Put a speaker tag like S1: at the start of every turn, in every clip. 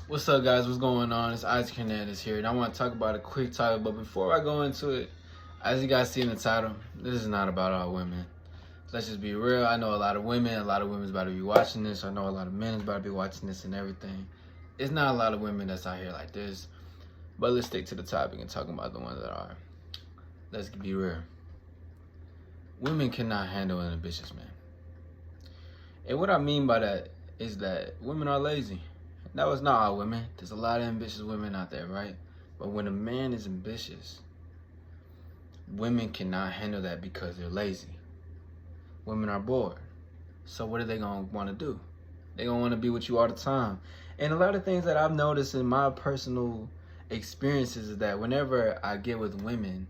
S1: What's up, guys? What's going on? It's Isaac Hernandez here, and I want to talk about a quick topic. But before I go into it, as you guys see in the title, this is not about all women. Let's just be real. I know a lot of women's about to be watching this. I know a lot of men is about to be watching this and everything. It's not a lot of women that's out here like this. But let's stick to the topic and talk about the ones that are. Let's be real. Women cannot handle an ambitious man. And what I mean by that is that women are lazy. That was not all women. There's a lot of ambitious women out there, right? But when a man is ambitious, women cannot handle that because they're lazy. Women are bored. So what are they going to want to do? They're going to want to be with you all the time. And a lot of things that I've noticed in my personal experiences is that whenever I get with women,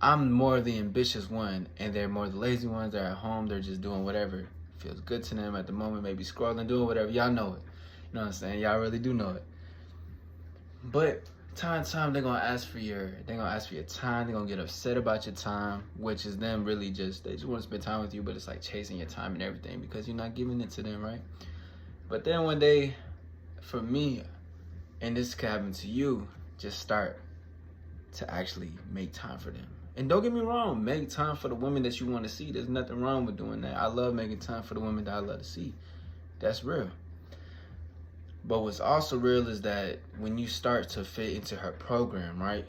S1: I'm more the ambitious one and they're more the lazy ones. They're at home. They're just doing whatever feels good to them at the moment, maybe scrolling, doing whatever. Y'all know it. You know what I'm saying? Y'all really do know it. But time to time, they're gonna ask for your time. They're gonna get upset about your time, which is them really they just want to spend time with you, but it's like chasing your time and everything because you're not giving it to them, right? But then one day, for me, and this could happen to you, just start to actually make time for them. And don't get me wrong, make time for the women that you want to see. There's nothing wrong with doing that. I love making time for the women that I love to see. That's real. But what's also real is that when you start to fit into her program, right,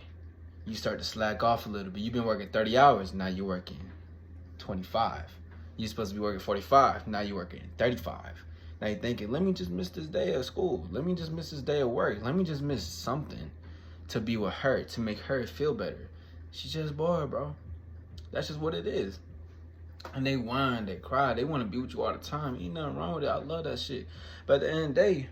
S1: you start to slack off a little bit. You've been working 30 hours, now you're working 25. You're supposed to be working 45, now you're working 35. Now you're thinking, let me just miss this day of school. Let me just miss this day of work. Let me just miss something to be with her, to make her feel better. She's just bored, bro. That's just what it is. And they whine, they cry, they want to be with you all the time. Ain't nothing wrong with it. I love that shit. But at the end of the day,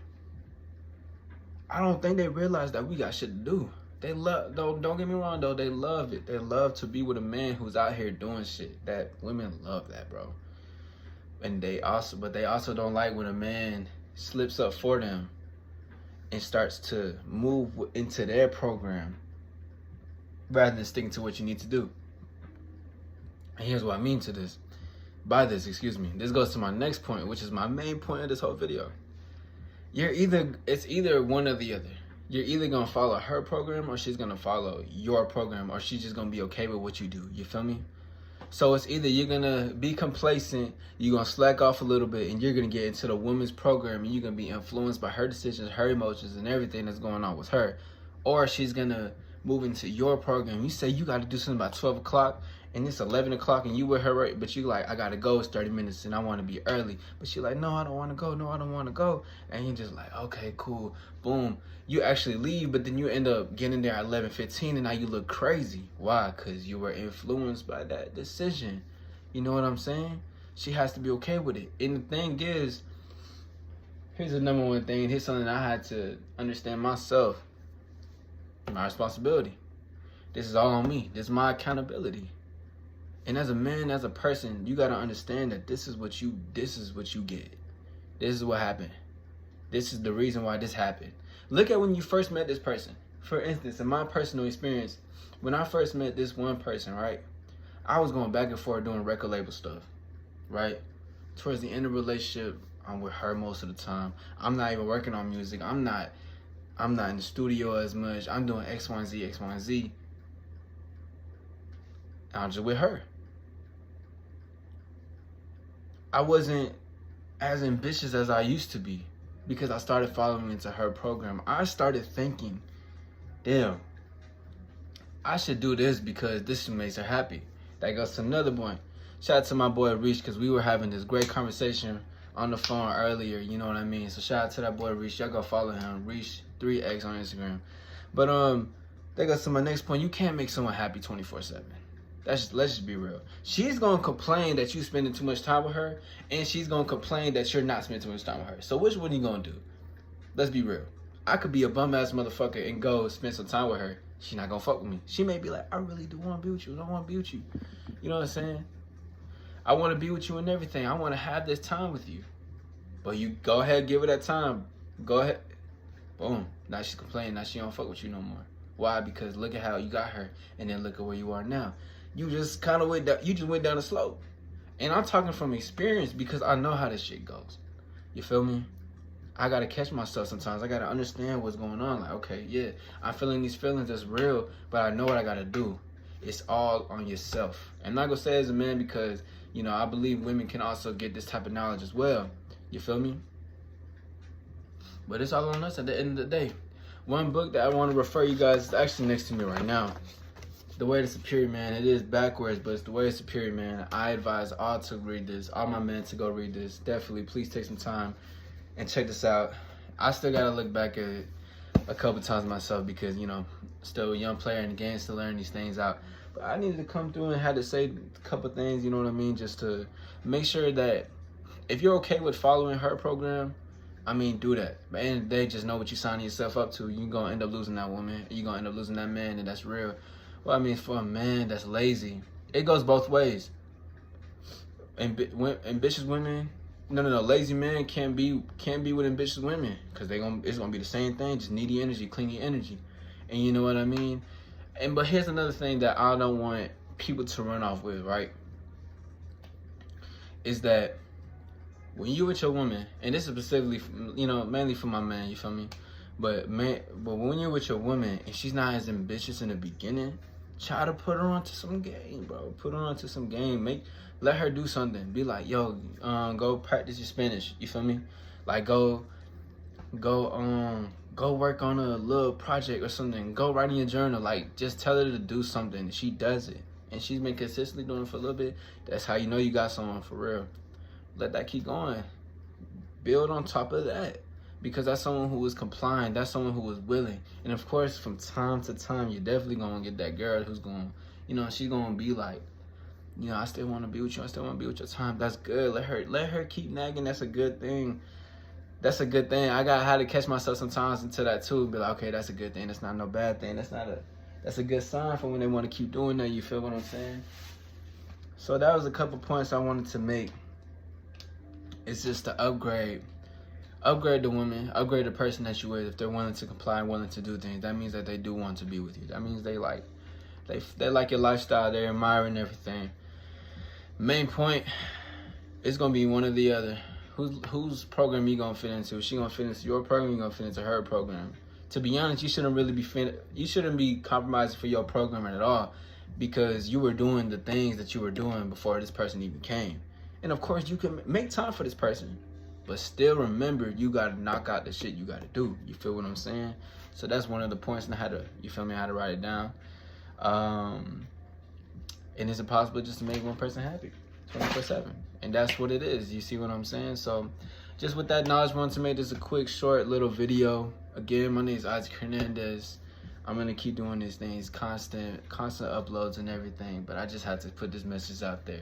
S1: I don't think they realize that we got shit to do. They love, though, don't get me wrong, though, they love it. They love to be with a man who's out here doing shit. That women love that, bro. And they also don't like when a man slips up for them and starts to move into their program rather than sticking to what you need to do. And here's what I mean by this, excuse me. This goes to my next point, which is my main point of this whole video. It's either one or the other. You're either gonna follow her program or she's gonna follow your program, or she's just gonna be okay with what you do. You feel me? So it's either you're gonna be complacent, you're gonna slack off a little bit, and you're gonna get into the women's program and you're gonna be influenced by her decisions, her emotions, and everything that's going on with her. Or she's gonna move into your program. You say you gotta do something by 12 o'clock and it's 11 o'clock and you with her, right? But you like, I gotta go, it's 30 minutes and I wanna be early. But she like, no, I don't wanna go, no, I don't wanna go. And you just like, okay, cool, boom. You actually leave, but then you end up getting there at 11:15 and now you look crazy. Why? Because you were influenced by that decision. You know what I'm saying? She has to be okay with it. And the thing is, here's the number one thing. Here's something I had to understand myself. My responsibility. This is all on me. This is my accountability. And as a man, as a person, you gotta understand that this is what you get. This is what happened. This is the reason why this happened. Look at when you first met this person. For instance, in my personal experience, when I first met this one person, right, I was going back and forth doing record label stuff, right? Towards the end of the relationship, I'm with her most of the time. I'm not even working on music. I'm not in the studio as much. I'm doing X, Y, and Z, X, Y, and Z. I'm just with her. I wasn't as ambitious as I used to be because I started following into her program. I started thinking, damn, I should do this because this makes her happy. That goes to another point. Shout out to my boy Reach, because we were having this great conversation on the phone earlier, you know what I mean? So shout out to that boy Reach. Y'all go follow him, Reach3X on Instagram. But that goes to my next point. You can't make someone happy 24/7. Let's just be real. She's gonna complain that you spending too much time with her, and she's gonna complain that you're not spending too much time with her. So which one are you gonna do? Let's be real. I could be a bum ass motherfucker and go spend some time with her. She's not gonna fuck with me. She may be like, I really do want to be with you. I don't want to be with you. You know what I'm saying? I want to be with you and everything. I want to have this time with you. But you go ahead, give her that time. Go ahead. Boom. Now she's complaining. Now she don't fuck with you no more. Why? Because look at how you got her, and then look at where you are now. You just kind of went down. You just went down the slope. And I'm talking from experience because I know how this shit goes. You feel me? I gotta catch myself sometimes. I gotta understand what's going on. Like, okay, yeah, I'm feeling these feelings that's real, but I know what I gotta do. It's all on yourself. I'm not gonna say as a man because, you know, I believe women can also get this type of knowledge as well. You feel me? But it's all on us at the end of the day. One book that I want to refer you guys is actually next to me right now. The Way to Superior Man. It is backwards, but it's The Way to Superior Man. I advise all to read this, all my men to go read this. Definitely, please take some time and check this out. I still gotta look back at it a couple times myself because, you know, still a young player in the game, still learning these things out. But I needed to come through and had to say a couple things, you know what I mean, just to make sure that if you're okay with following her program, I mean, do that. But at the end of the day, just know what you're signing yourself up to. You're gonna end up losing that woman. You're gonna end up losing that man, and that's real. Well, I mean, for a man that's lazy, it goes both ways. Ambitious women, no, lazy men can't be with ambitious women because it's gonna be the same thing, just needy energy, clingy energy, and you know what I mean. But here's another thing that I don't want people to run off with, right? Is that when you with your woman, and this is specifically, you know, mainly for my man, you feel me? But when you're with your woman and she's not as ambitious in the beginning, try to put her onto some game, bro. Put her onto some game. Let her do something. Be like, yo, go practice your Spanish. You feel me? Like go work on a little project or something. Go write in your journal. Like, just tell her to do something. She does it, and she's been consistently doing it for a little bit. That's how you know you got someone for real. Let that keep going. Build on top of that. Because that's someone who was compliant. That's someone who was willing. And of course, from time to time, you're definitely going to get that girl who's going, you know, she's going to be like, you know, I still want to be with you. I still want to be with your time. That's good. Let her keep nagging. That's a good thing. That's a good thing. I had to catch myself sometimes into that too. Be like, okay, that's a good thing. That's not no bad thing. That's a good sign for when they want to keep doing that. You feel what I'm saying? So that was a couple points I wanted to make. It's just to upgrade the woman, upgrade the person that you with. If they're willing to comply, willing to do things, that means that they do want to be with you. That means they like your lifestyle. They're admiring everything. Main point, it's gonna be one or the other. Whose program you gonna fit into? Is she gonna fit into your program? You gonna fit into her program? To be honest, you shouldn't be compromising for your programming at all, because you were doing the things that you were doing before this person even came. And of course, you can make time for this person, but still remember, you gotta knock out the shit you gotta do. You feel what I'm saying? So that's one of the points, and how to write it down. And is it possible just to make one person happy 24/7? And that's what it is. You see what I'm saying? So just with that knowledge, I wanted to make this a quick, short little video. Again, my name is Isaac Hernandez. I'm gonna keep doing these things, constant uploads and everything, but I just had to put this message out there.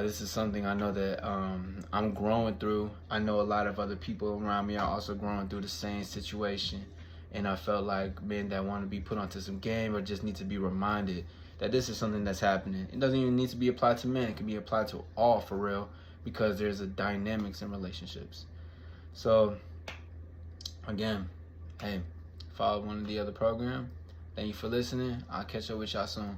S1: This is something I know that I'm growing through. I know a lot of other people around me are also growing through the same situation. And I felt like men that want to be put onto some game or just need to be reminded that this is something that's happening. It doesn't even need to be applied to men. It can be applied to all, for real, because there's a dynamics in relationships. So, again, hey, follow one of the other program. Thank you for listening. I'll catch up with y'all soon.